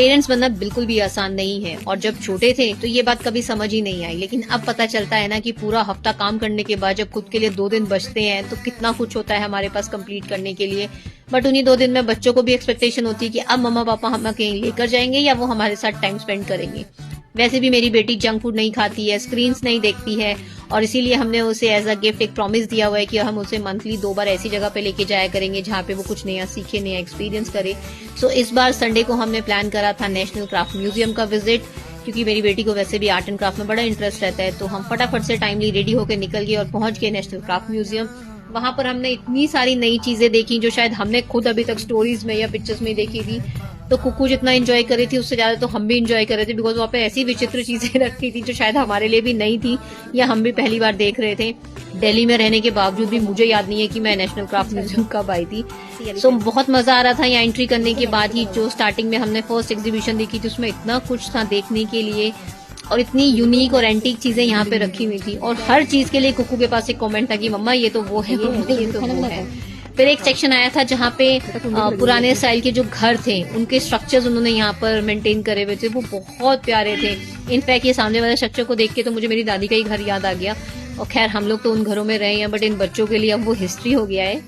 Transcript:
Parents बनना बिल्कुल भी आसान नहीं है और जब छोटे थे तो ये बात कभी समझ ही नहीं आई, लेकिन अब पता चलता है ना कि पूरा हफ्ता काम करने के बाद जब खुद के लिए 2 दिन बचते हैं तो कितना कुछ होता है हमारे पास कंप्लीट करने के लिए। बट उन्हीं 2 दिन में बच्चों को भी एक्सपेक्टेशन होती है कि अब मम्मा पापा हमें कहीं लेकर जाएंगे या वो हमारे साथ टाइम स्पेंड करेंगे। वैसे भी मेरी बेटी जंक फूड नहीं खाती है, स्क्रीन्स नहीं देखती है और इसीलिए हमने उसे एज अ गिफ्ट एक प्रॉमिस दिया हुआ है कि हम उसे मंथली 2 बार ऐसी जगह पे लेके जाया करेंगे जहाँ पे वो कुछ नया सीखे, नया एक्सपीरियंस करे। सो इस बार संडे को हमने प्लान करा था नेशनल क्राफ्ट म्यूजियम का विजिट, क्योंकि मेरी बेटी को वैसे भी आर्ट एंड क्राफ्ट में बड़ा इंटरेस्ट रहता है। तो हम फटाफट से टाइमली रेडी होकर निकल गए और पहुंच गए नेशनल क्राफ्ट म्यूजियम। वहां पर हमने इतनी सारी नई चीजें देखी जो शायद हमने खुद अभी तक स्टोरीज में या पिक्चर्स में देखी थी। तो कुकू जितना एंजॉय कर रही थी उससे ज्यादा तो हम भी एंजॉय कर रहे थे, बिकॉज वहाँ पे ऐसी विचित्र चीजें रखी थी जो शायद हमारे लिए भी नई थी या हम भी पहली बार देख रहे थे। दिल्ली में रहने के बावजूद भी मुझे याद नहीं है कि मैं नेशनल क्राफ्ट म्यूजियम कब आई थी। सो बहुत मजा आ रहा था यहाँ एंट्री करने के बाद ही। जो स्टार्टिंग में हमने फर्स्ट एग्जीबिशन देखी थी उसमें इतना कुछ था देखने के लिए और इतनी यूनिक और एंटीक चीजें यहाँ पे रखी हुई थी और हर चीज के लिए कुकू के पास एक कमेंट था कि मम्मा ये तो वो है, ये तो वो है। फिर एक सेक्शन आया था जहाँ पे पुराने स्टाइल के जो घर थे उनके स्ट्रक्चर्स उन्होंने यहाँ पर मेंटेन करे हुए थे, वो बहुत प्यारे थे। इनफैक्ट ये सामने वाले स्ट्रक्चर को देख के तो मुझे मेरी दादी का ही घर याद आ गया। और खैर हम लोग तो उन घरों में रहे हैं बट इन बच्चों के लिए अब वो हिस्ट्री हो गया है।